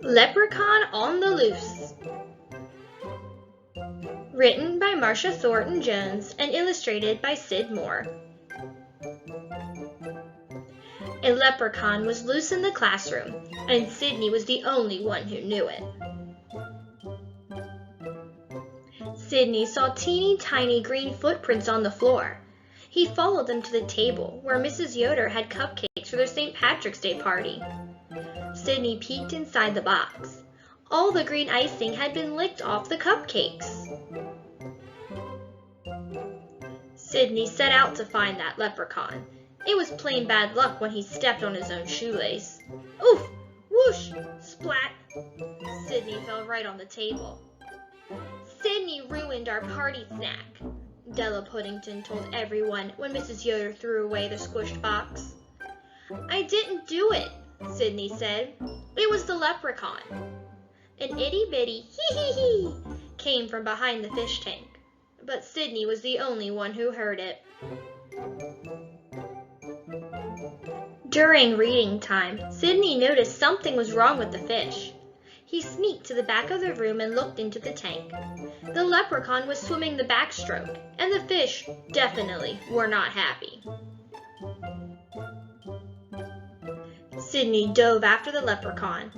Leprechaun on the Loose. Written by Marcia Thornton Jones and illustrated by Sid Moore. A leprechaun was loose in the classroom, and Sydney was the only one who knew it. Sydney saw teeny tiny green footprints on the floor. He followed them to the table where Mrs. Yoder had cupcakes for their St. Patrick's Day party. Sydney peeked inside the box. All the green icing had been licked off the cupcakes. Sydney set out to find that leprechaun. It was plain bad luck when he stepped on his own shoelace. Oof! Whoosh! Splat! Sydney fell right on the table. Sydney ruined our party snack, Della Puddington told everyone when Mrs. Yoder threw away the squished box. I didn't do it, Sydney said. It was the leprechaun. An itty-bitty hee-hee-hee came from behind the fish tank, but Sydney was the only one who heard it. During reading time, Sydney noticed something was wrong with the fish. He sneaked to the back of the room and looked into the tank. The leprechaun was swimming the backstroke, and the fish definitely were not happy. Sydney dove after the leprechaun.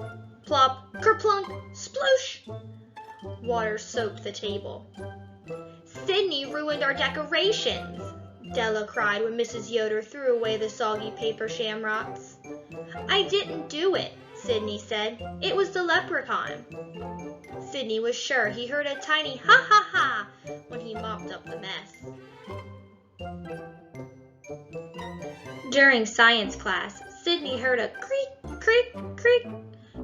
Plop, kerplunk, sploosh! Water soaked the table. Sydney ruined our decorations, Della cried when Mrs. Yoder threw away the soggy paper shamrocks. I didn't do it, Sydney said. It was the leprechaun. Sydney was sure he heard a tiny ha-ha-ha when he mopped up the mess. During science class, Sydney heard a creak, creak, creak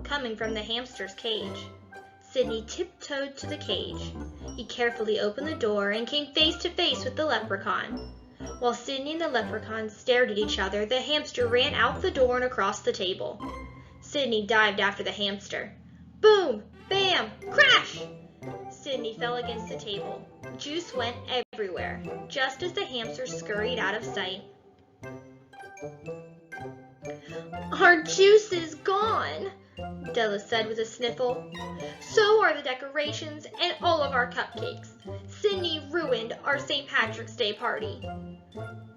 coming from the hamster's cage. Sydney tiptoed to the cage. He carefully opened the door and came face to face with the leprechaun. While Sydney and the leprechaun stared at each other, the hamster ran out the door and across the table. Sydney dived after the hamster. Boom! Bam! Crash! Sydney fell against the table. Juice went everywhere, just as the hamster scurried out of sight. Our juice is gone, Della said with a sniffle. So are the decorations and all of our cupcakes. Sydney ruined our St. Patrick's Day party.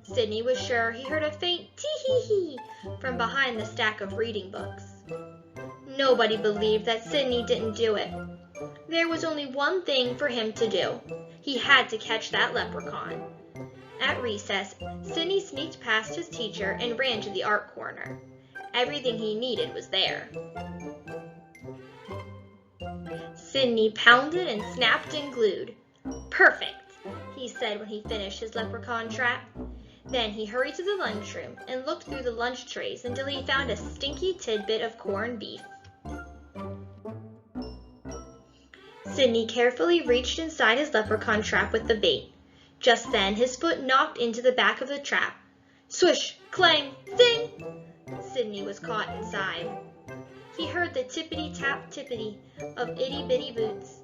Sydney was sure he heard a faint tee-hee-hee from behind the stack of reading books. Nobody believed that Sydney didn't do it. There was only one thing for him to do. He had to catch that leprechaun. At recess, Sydney sneaked past his teacher and ran to the art corner. Everything he needed was there. Sydney pounded and snapped and glued. Perfect, he said when he finished his leprechaun trap. Then he hurried to the lunchroom and looked through the lunch trays until he found a stinky tidbit of corned beef. Sydney carefully reached inside his leprechaun trap with the bait. Just then, his foot knocked into the back of the trap. Swish, clang, zing! Sydney was caught inside. He heard the tippity-tap tippity of itty-bitty boots.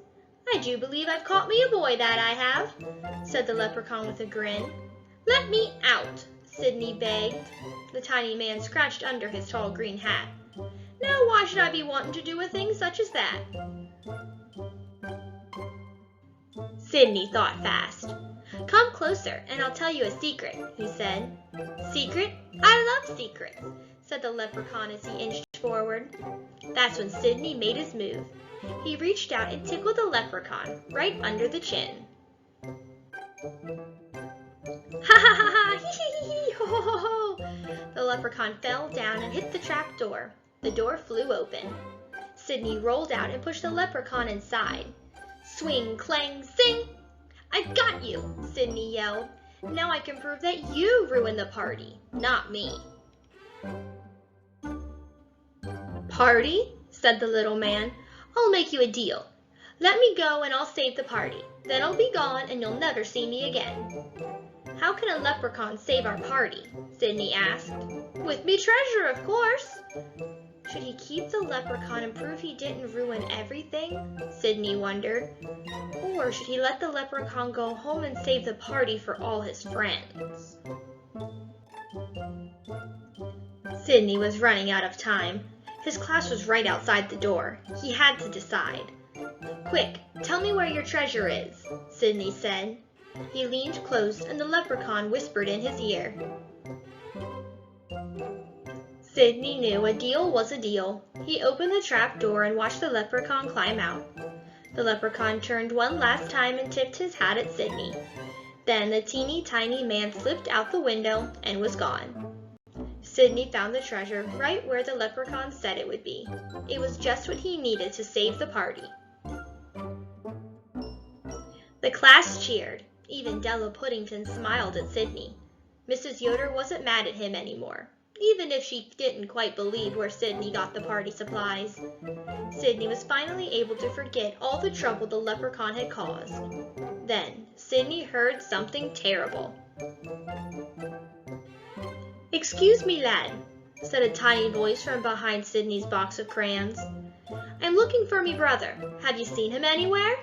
I do believe I've caught me a boy, that I have, said the leprechaun with a grin. Let me out, Sydney begged. The tiny man scratched under his tall green hat. Now why should I be wanting to do a thing such as that? Sydney thought fast. Come closer and I'll tell you a secret, he said. Secret? I love secrets, said the leprechaun as he inched forward. That's when Sydney made his move. He reached out and tickled the leprechaun right under the chin. Ha ha ha ha! Hee hee hee! Ho ho ho ho! The leprechaun fell down and hit the trap door. The door flew open. Sydney rolled out and pushed the leprechaun inside. Swing, clang, sing! I've got you, Sydney yelled. Now I can prove that you ruined the party, not me. Party? Said the little man. I'll make you a deal. Let me go and I'll save the party. Then I'll be gone and you'll never see me again. How can a leprechaun save our party? Sydney asked. With me treasure, of course. Should he keep the leprechaun and prove he didn't ruin everything? Sydney wondered. Or should he let the leprechaun go home and save the party for all his friends? Sydney was running out of time. His class was right outside the door. He had to decide. "Quick, tell me where your treasure is," Sidney said. He leaned close and the leprechaun whispered in his ear. Sidney knew a deal was a deal. He opened the trap door and watched the leprechaun climb out. The leprechaun turned one last time and tipped his hat at Sidney. Then the teeny tiny man slipped out the window and was gone. Sidney found the treasure right where the leprechaun said it would be. It was just what he needed to save the party. The class cheered. Even Della Puddington smiled at Sidney. Mrs. Yoder wasn't mad at him anymore, even if she didn't quite believe where Sidney got the party supplies. Sidney was finally able to forget all the trouble the leprechaun had caused. Then Sidney heard something terrible. "Excuse me, lad," said a tiny voice from behind Sidney's box of crayons. "I'm looking for me brother. Have you seen him anywhere?"